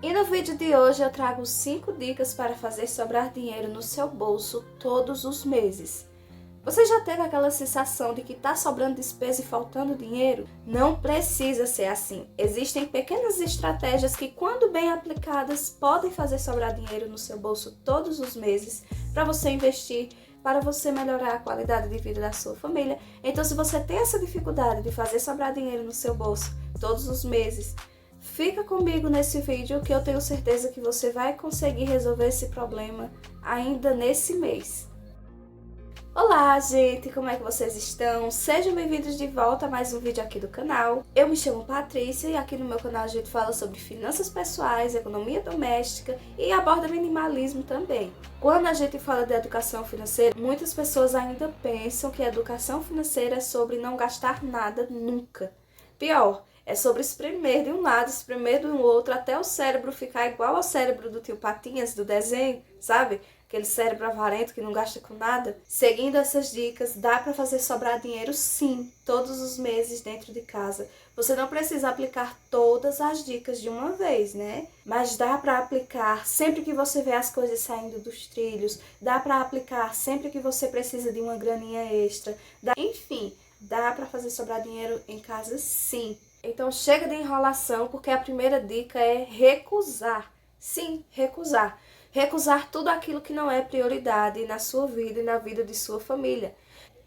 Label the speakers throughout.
Speaker 1: E no vídeo de hoje eu trago 5 dicas para fazer sobrar dinheiro no seu bolso todos os meses. Você já teve aquela sensação de que está sobrando despesa e faltando dinheiro? Não precisa ser assim. Existem pequenas estratégias que, quando bem aplicadas, podem fazer sobrar dinheiro no seu bolso todos os meses para você investir, para você melhorar a qualidade de vida da sua família. Então, se você tem essa dificuldade de fazer sobrar dinheiro no seu bolso todos os meses, fica comigo nesse vídeo que eu tenho certeza que você vai conseguir resolver esse problema ainda nesse mês. Olá, gente! Como é que vocês estão? Sejam bem-vindos de volta a mais um vídeo aqui do canal. Eu me chamo Patrícia e aqui no meu canal a gente fala sobre finanças pessoais, economia doméstica e aborda minimalismo também. Quando a gente fala de educação financeira, muitas pessoas ainda pensam que a educação financeira é sobre não gastar nada nunca. Pior, é sobre espremer de um lado, espremer do outro, até o cérebro ficar igual ao cérebro do tio Patinhas do desenho, sabe? Aquele cérebro avarento que não gasta com nada. Seguindo essas dicas, dá para fazer sobrar dinheiro sim, todos os meses dentro de casa. Você não precisa aplicar todas as dicas de uma vez, né? Mas dá para aplicar sempre que você vê as coisas saindo dos trilhos. Dá para aplicar sempre que você precisa de uma graninha extra. Enfim, dá para fazer sobrar dinheiro em casa sim. Então chega de enrolação, porque a primeira dica é recusar. Sim, recusar. Recusar tudo aquilo que não é prioridade na sua vida e na vida de sua família.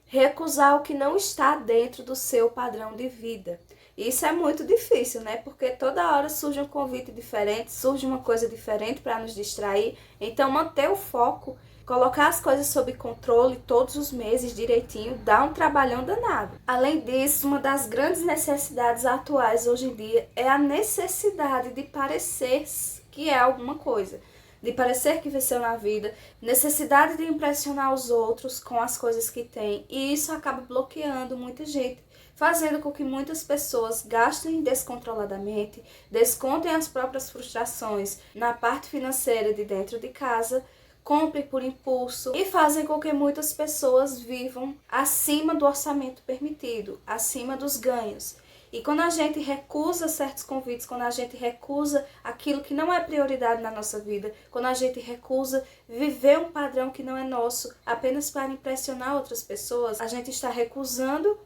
Speaker 1: Recusar o que não está dentro do seu padrão de vida. Isso é muito difícil, né? Porque toda hora surge um convite diferente, surge uma coisa diferente para nos distrair. Então manter o foco, colocar as coisas sob controle todos os meses direitinho, dá um trabalhão danado. Além disso, uma das grandes necessidades atuais hoje em dia é a necessidade de parecer que é alguma coisa. De parecer que venceu na vida, necessidade de impressionar os outros com as coisas que tem, e isso acaba bloqueando muita gente, fazendo com que muitas pessoas gastem descontroladamente, descontem as próprias frustrações na parte financeira de dentro de casa, comprem por impulso e fazem com que muitas pessoas vivam acima do orçamento permitido, acima dos ganhos. E quando a gente recusa certos convites, quando a gente recusa aquilo que não é prioridade na nossa vida, quando a gente recusa viver um padrão que não é nosso apenas para impressionar outras pessoas, a gente está recusando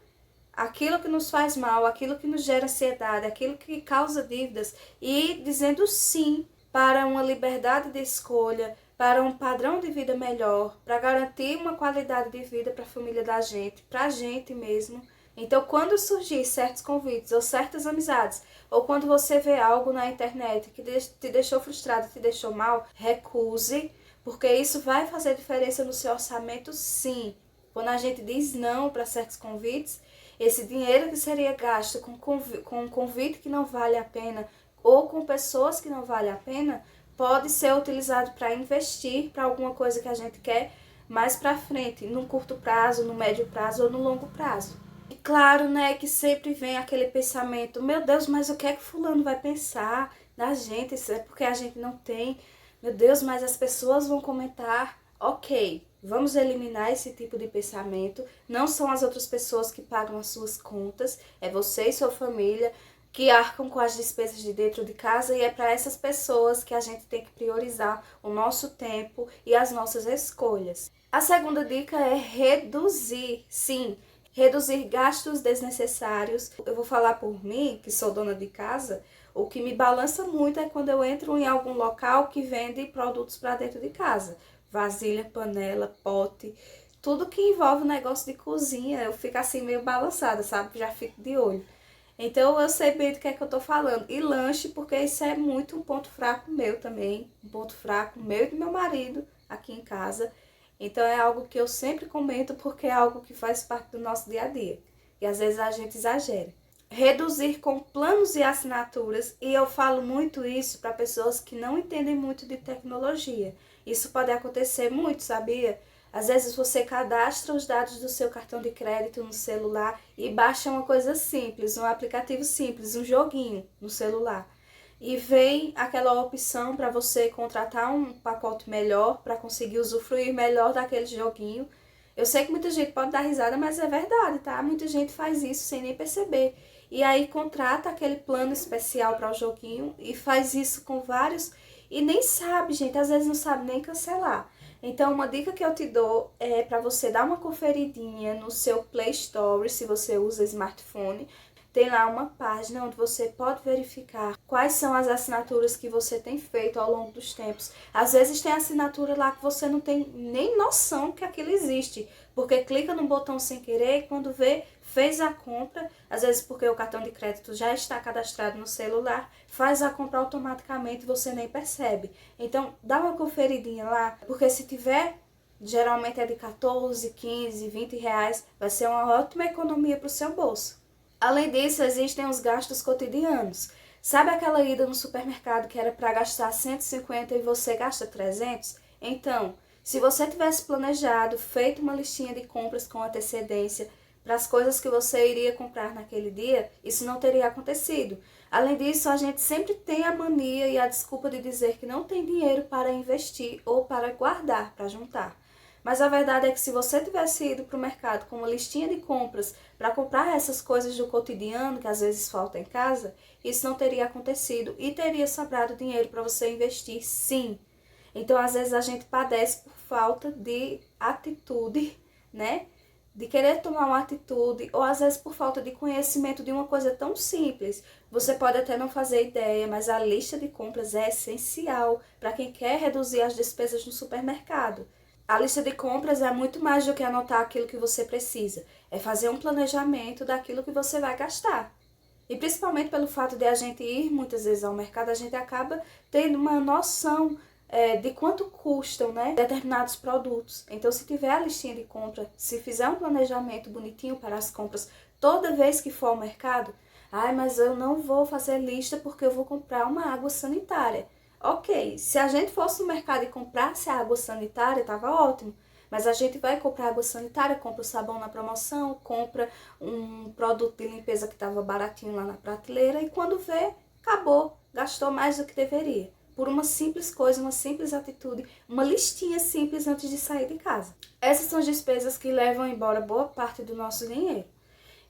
Speaker 1: aquilo que nos faz mal, aquilo que nos gera ansiedade, aquilo que causa dívidas e dizendo sim para uma liberdade de escolha, para um padrão de vida melhor, para garantir uma qualidade de vida para a família da gente, para a gente mesmo. Então, quando surgir certos convites ou certas amizades, ou quando você vê algo na internet que te deixou frustrado, te deixou mal, recuse, porque isso vai fazer diferença no seu orçamento sim. Quando a gente diz não para certos convites, esse dinheiro que seria gasto com um convite que não vale a pena ou com pessoas que não vale a pena, pode ser utilizado para investir para alguma coisa que a gente quer mais para frente, no curto prazo, no médio prazo ou no longo prazo. E claro, né, que sempre vem aquele pensamento, meu Deus, mas o que é que fulano vai pensar da gente? Isso é porque a gente não tem. Meu Deus, mas as pessoas vão comentar. Ok, vamos eliminar esse tipo de pensamento. Não são as outras pessoas que pagam as suas contas, é você e sua família que arcam com as despesas de dentro de casa, e é para essas pessoas que a gente tem que priorizar o nosso tempo e as nossas escolhas. A segunda dica é reduzir, sim, reduzir gastos desnecessários. Eu vou falar por mim, que sou dona de casa, o que me balança muito é quando eu entro em algum local que vende produtos para dentro de casa. Vasilha, panela, pote, tudo que envolve o negócio de cozinha, eu fico assim meio balançada, sabe? Já fico de olho. Então eu sei bem do que é que eu tô falando. E lanche, porque isso é muito um ponto fraco meu também. Um ponto fraco meu e do meu marido aqui em casa. Então é algo que eu sempre comento porque é algo que faz parte do nosso dia a dia. E às vezes a gente exagera. Reduzir com planos e assinaturas. E eu falo muito isso para pessoas que não entendem muito de tecnologia. Isso pode acontecer muito, sabia? Às vezes você cadastra os dados do seu cartão de crédito no celular e baixa uma coisa simples, um aplicativo simples, um joguinho no celular. E vem aquela opção para você contratar um pacote melhor para conseguir usufruir melhor daquele joguinho. Eu sei que muita gente pode dar risada, mas é verdade, tá? Muita gente faz isso sem nem perceber. e aí contrata aquele plano especial para o joguinho e faz isso com vários e nem sabe, gente, às vezes não sabe nem cancelar. Então, uma dica que eu te dou é para você dar uma conferidinha no seu Play Store, se você usa smartphone. Tem lá uma página onde você pode verificar quais são as assinaturas que você tem feito ao longo dos tempos. Às vezes tem assinatura lá que você não tem nem noção que aquilo existe, porque clica no botão sem querer e quando vê, fez a compra, às vezes porque o cartão de crédito já está cadastrado no celular, faz a compra automaticamente e você nem percebe. Então, dá uma conferidinha lá, porque se tiver, geralmente é de 14, 15, 20 reais, vai ser uma ótima economia para o seu bolso. Além disso, existem os gastos cotidianos. Sabe aquela ida no supermercado que era para gastar 150 e você gasta 300? Então, se você tivesse planejado, feito uma listinha de compras com antecedência para as coisas que você iria comprar naquele dia, isso não teria acontecido. Além disso, a gente sempre tem a mania e a desculpa de dizer que não tem dinheiro para investir ou para guardar, para juntar. Mas a verdade é que se você tivesse ido para o mercado com uma listinha de compras para comprar essas coisas do cotidiano que às vezes faltam em casa, isso não teria acontecido e teria sobrado dinheiro para você investir, sim. Então, às vezes a gente padece por falta de atitude, né? De querer tomar uma atitude, ou às vezes por falta de conhecimento de uma coisa tão simples. Você pode até não fazer ideia, mas a lista de compras é essencial para quem quer reduzir as despesas no supermercado. A lista de compras é muito mais do que anotar aquilo que você precisa. É fazer um planejamento daquilo que você vai gastar. E principalmente pelo fato de a gente ir muitas vezes ao mercado, a gente acaba tendo uma noção de quanto custam, né, determinados produtos. Então, se tiver a listinha de compra, se fizer um planejamento bonitinho para as compras toda vez que for ao mercado, mas eu não vou fazer lista porque eu vou comprar uma água sanitária. Ok, se a gente fosse no mercado e comprasse a água sanitária, estava ótimo. Mas a gente vai comprar água sanitária, compra o sabão na promoção, compra um produto de limpeza que estava baratinho lá na prateleira e quando vê, acabou, gastou mais do que deveria. Por uma simples coisa, uma simples atitude, uma listinha simples antes de sair de casa. Essas são as despesas que levam embora boa parte do nosso dinheiro.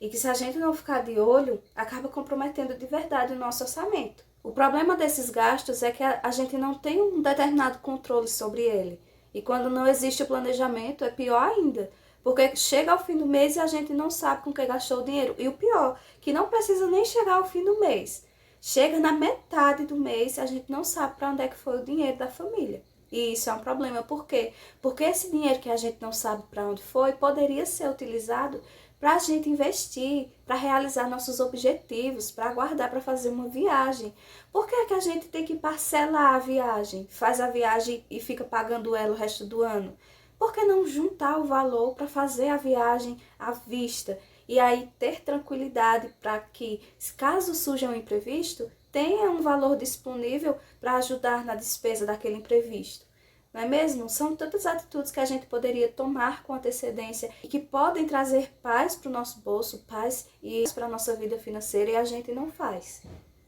Speaker 1: E que se a gente não ficar de olho, acaba comprometendo de verdade o nosso orçamento. O problema desses gastos é que a gente não tem um determinado controle sobre ele. E quando não existe o planejamento, é pior ainda. Porque chega ao fim do mês e a gente não sabe com que gastou o dinheiro. E o pior, que não precisa nem chegar ao fim do mês. Chega na metade do mês e a gente não sabe para onde é que foi o dinheiro da família. E isso é um problema. Por quê? Porque esse dinheiro que a gente não sabe para onde foi poderia ser utilizado para a gente investir, para realizar nossos objetivos, para guardar para fazer uma viagem. Por que é que a gente tem que parcelar a viagem? Faz a viagem e fica pagando ela o resto do ano? Por que não juntar o valor para fazer a viagem à vista? E aí ter tranquilidade para que, caso surja um imprevisto, tenha um valor disponível para ajudar na despesa daquele imprevisto. Não é mesmo? São tantas atitudes que a gente poderia tomar com antecedência e que podem trazer paz para o nosso bolso, paz e para a nossa vida financeira e a gente não faz.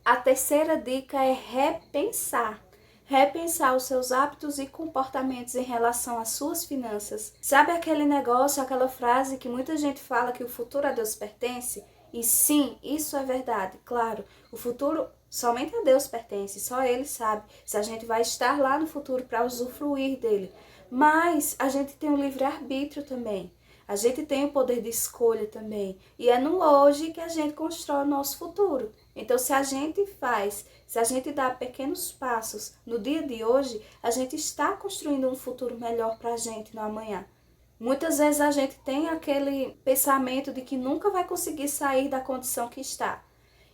Speaker 1: A terceira dica é repensar. Repensar os seus hábitos e comportamentos em relação às suas finanças. Sabe aquele negócio, aquela frase que muita gente fala que o futuro a Deus pertence? E sim, isso é verdade, claro. O futuro somente a Deus pertence, só Ele sabe se a gente vai estar lá no futuro para usufruir dele. Mas a gente tem um livre-arbítrio também. A gente tem o poder de escolha também. E é no hoje que a gente constrói o nosso futuro. Então, se a gente dá pequenos passos no dia de hoje, a gente está construindo um futuro melhor para a gente no amanhã. Muitas vezes a gente tem aquele pensamento de que nunca vai conseguir sair da condição que está.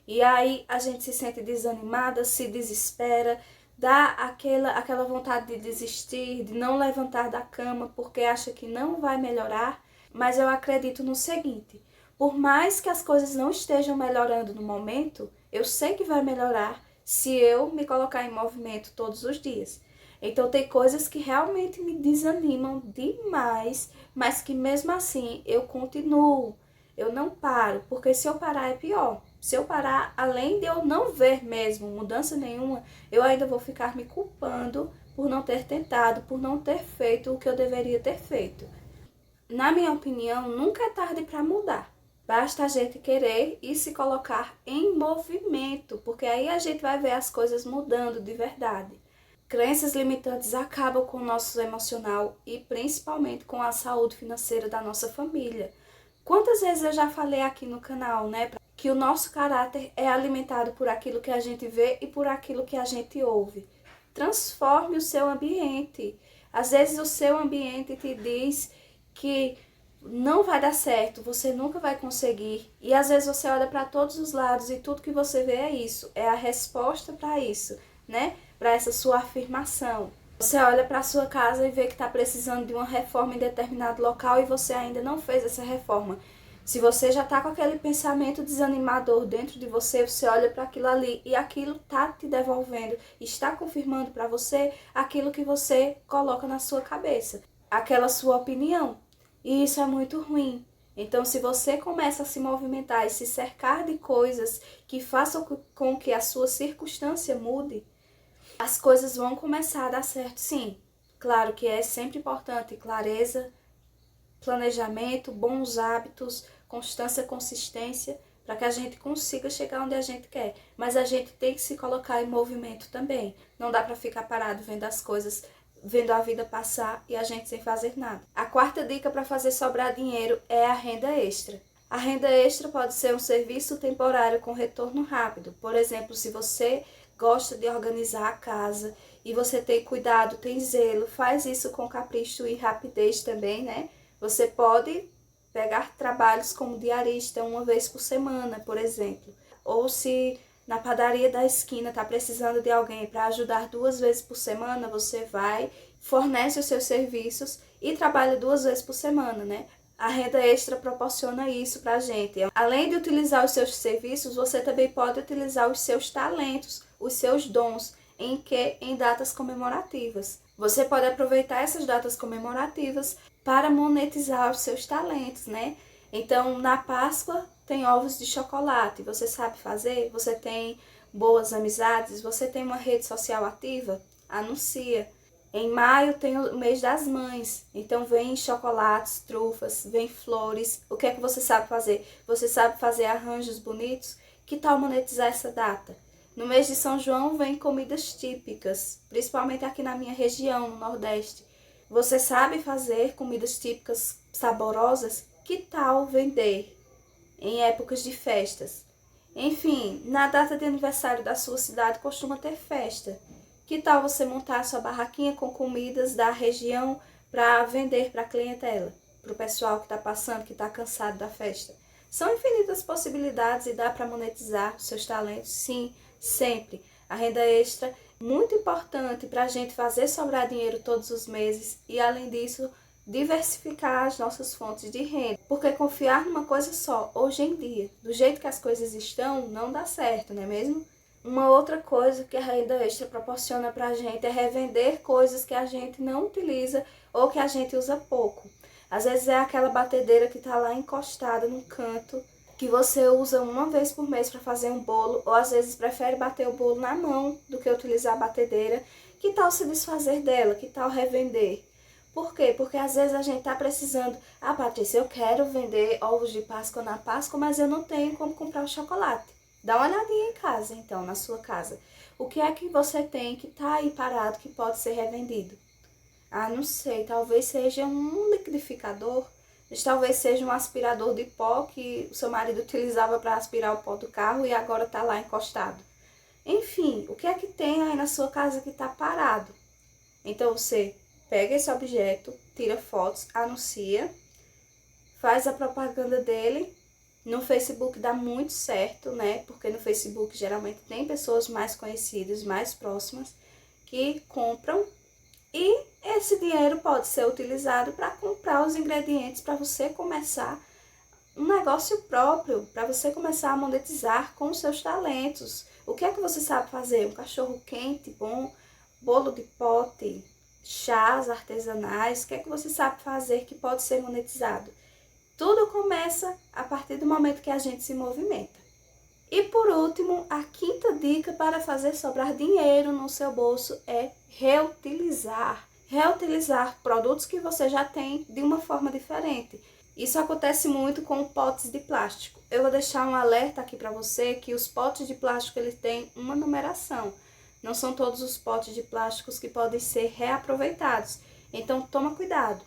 Speaker 1: E aí a gente se sente desanimada, se desespera, dá aquela vontade de desistir, de não levantar da cama porque acha que não vai melhorar. Mas eu acredito no seguinte, por mais que as coisas não estejam melhorando no momento, eu sei que vai melhorar se eu me colocar em movimento todos os dias. Então tem coisas que realmente me desanimam demais, mas que mesmo assim eu continuo, eu não paro, porque se eu parar é pior. Se eu parar, além de eu não ver mesmo mudança nenhuma, eu ainda vou ficar me culpando por não ter tentado, por não ter feito o que eu deveria ter feito. Na minha opinião, nunca é tarde para mudar. Basta a gente querer e se colocar em movimento, porque aí a gente vai ver as coisas mudando de verdade. Crenças limitantes acabam com o nosso emocional e principalmente com a saúde financeira da nossa família. Quantas vezes eu já falei aqui no canal, né, que o nosso caráter é alimentado por aquilo que a gente vê e por aquilo que a gente ouve. Transforme o seu ambiente. Às vezes o seu ambiente te diz que não vai dar certo, você nunca vai conseguir. E às vezes você olha para todos os lados e tudo que você vê é isso, é a resposta para isso, né? Para essa sua afirmação. Você olha para a sua casa e vê que está precisando de uma reforma em determinado local e você ainda não fez essa reforma. Se você já está com aquele pensamento desanimador dentro de você, você olha para aquilo ali e aquilo está te devolvendo, está confirmando para você aquilo que você coloca na sua cabeça, aquela sua opinião. E isso é muito ruim. Então, se você começa a se movimentar e se cercar de coisas que façam com que a sua circunstância mude, as coisas vão começar a dar certo, sim. Claro que é sempre importante clareza, planejamento, bons hábitos, constância, consistência, para que a gente consiga chegar onde a gente quer. Mas a gente tem que se colocar em movimento também. Não dá para ficar parado vendo as coisas, vendo a vida passar e a gente sem fazer nada. A quarta dica para fazer sobrar dinheiro é a renda extra. A renda extra pode ser um serviço temporário com retorno rápido. Por exemplo, se você gosta de organizar a casa e você tem cuidado, tem zelo, faz isso com capricho e rapidez também, né? Você pode pegar trabalhos como diarista uma vez por semana, por exemplo. Ou se na padaria da esquina está precisando de alguém para ajudar 2 vezes por semana, você vai, fornece os seus serviços e trabalha 2 vezes por semana, né? A renda extra proporciona isso para a gente. Além de utilizar os seus serviços, você também pode utilizar os seus talentos, os seus dons, em datas comemorativas. Você pode aproveitar essas datas comemorativas para monetizar os seus talentos, né? Então, na Páscoa tem ovos de chocolate, você sabe fazer? Você tem boas amizades? Você tem uma rede social ativa? Anuncia. Em maio tem o mês das mães, então vem chocolates, trufas, vem flores. O que é que você sabe fazer? Você sabe fazer arranjos bonitos? Que tal monetizar essa data? No mês de São João vem comidas típicas, principalmente aqui na minha região, no Nordeste. Você sabe fazer comidas típicas saborosas? Que tal vender em épocas de festas? Enfim, na data de aniversário da sua cidade costuma ter festa. Que tal você montar a sua barraquinha com comidas da região para vender para a clientela, para o pessoal que está passando, que está cansado da festa? São infinitas possibilidades e dá para monetizar os seus talentos, sim, sempre. A renda extra muito importante para a gente fazer sobrar dinheiro todos os meses e, além disso, diversificar as nossas fontes de renda. Porque confiar numa coisa só, hoje em dia, do jeito que as coisas estão, não dá certo, não é mesmo? Uma outra coisa que a renda extra proporciona para a gente é revender coisas que a gente não utiliza ou que a gente usa pouco. Às vezes é aquela batedeira que está lá encostada no canto, que você usa uma vez por mês para fazer um bolo, ou às vezes prefere bater o bolo na mão do que utilizar a batedeira. Que tal se desfazer dela? Que tal revender? Por quê? Porque às vezes a gente está precisando. Ah, Patrícia, eu quero vender ovos de Páscoa na Páscoa, mas eu não tenho como comprar o chocolate. Dá uma olhadinha em casa, então, na sua casa. O que é que você tem que está aí parado que pode ser revendido? Ah, não sei, talvez seja um liquidificador, mas talvez seja um aspirador de pó que o seu marido utilizava para aspirar o pó do carro e agora está lá encostado. Enfim, o que é que tem aí na sua casa que está parado? Então você pega esse objeto, tira fotos, anuncia, faz a propaganda dele. No Facebook dá muito certo, né? Porque no Facebook geralmente tem pessoas mais conhecidas, mais próximas, que compram. E esse dinheiro pode ser utilizado para comprar os ingredientes para você começar um negócio próprio, para você começar a monetizar com os seus talentos. O que é que você sabe fazer? Um cachorro quente, bom, bolo de pote, chás artesanais. O que é que você sabe fazer que pode ser monetizado? Tudo começa a partir do momento que a gente se movimenta. E por último, a quinta dica para fazer sobrar dinheiro no seu bolso é reutilizar. Reutilizar produtos que você já tem de uma forma diferente. Isso acontece muito com potes de plástico. Eu vou deixar um alerta aqui para você que os potes de plástico eles têm uma numeração. Não são todos os potes de plásticos que podem ser reaproveitados. Então toma cuidado.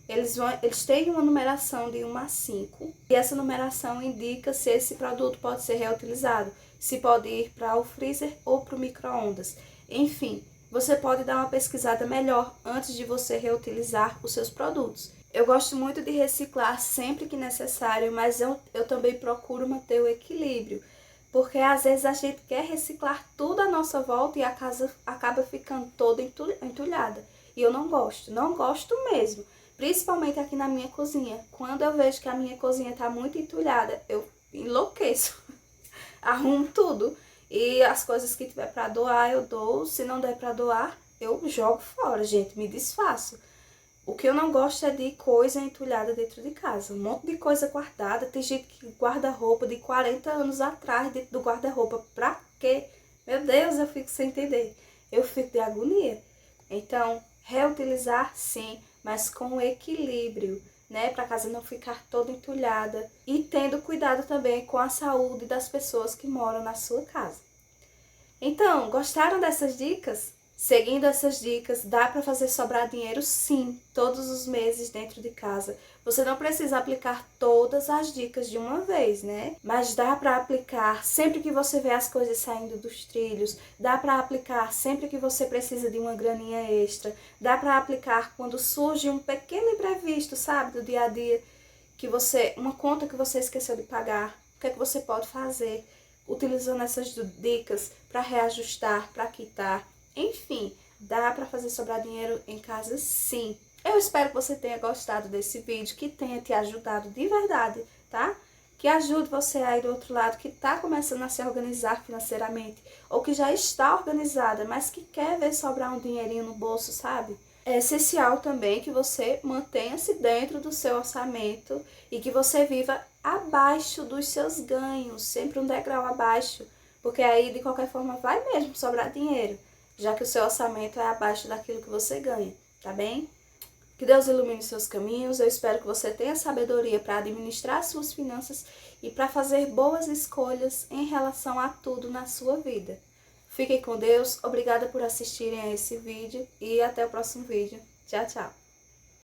Speaker 1: Eles têm uma numeração de 1 a 5 e essa numeração indica se esse produto pode ser reutilizado, se pode ir para o freezer ou para o micro-ondas. Enfim, você pode dar uma pesquisada melhor antes de você reutilizar os seus produtos. Eu gosto muito de reciclar sempre que necessário, mas eu também procuro manter o equilíbrio, porque às vezes a gente quer reciclar tudo à nossa volta e a casa acaba ficando toda entulhada. E eu não gosto mesmo, principalmente aqui na minha cozinha. Quando eu vejo que a minha cozinha está muito entulhada, eu enlouqueço, arrumo tudo. E as coisas que tiver para doar, eu dou. Se não der para doar, eu jogo fora, gente, me desfaço. O que eu não gosto é de coisa entulhada dentro de casa. Um monte de coisa guardada. Tem gente que guarda roupa de 40 anos atrás dentro do guarda-roupa. Pra quê? Meu Deus, eu fico sem entender. Eu fico de agonia. Então, reutilizar sim, mas com equilíbrio, né? Pra casa não ficar toda entulhada. E tendo cuidado também com a saúde das pessoas que moram na sua casa. Então, gostaram dessas dicas? Seguindo essas dicas, dá para fazer sobrar dinheiro sim, todos os meses dentro de casa. Você não precisa aplicar todas as dicas de uma vez, né? Mas dá para aplicar sempre que você vê as coisas saindo dos trilhos, dá para aplicar sempre que você precisa de uma graninha extra, dá para aplicar quando surge um pequeno imprevisto, sabe, do dia a dia, uma conta que você esqueceu de pagar. O que é que você pode fazer utilizando essas dicas para reajustar, para quitar? Enfim, dá para fazer sobrar dinheiro em casa sim. Eu espero que você tenha gostado desse vídeo, que tenha te ajudado de verdade, tá? Que ajude você aí do outro lado, que tá começando a se organizar financeiramente, ou que já está organizada, mas que quer ver sobrar um dinheirinho no bolso, sabe? É essencial também que você mantenha-se dentro do seu orçamento e que você viva abaixo dos seus ganhos, sempre um degrau abaixo, porque aí de qualquer forma vai mesmo sobrar dinheiro, já que o seu orçamento é abaixo daquilo que você ganha, tá bem? Que Deus ilumine seus caminhos, eu espero que você tenha sabedoria para administrar suas finanças e para fazer boas escolhas em relação a tudo na sua vida. Fiquem com Deus, obrigada por assistirem a esse vídeo e até o próximo vídeo. Tchau, tchau!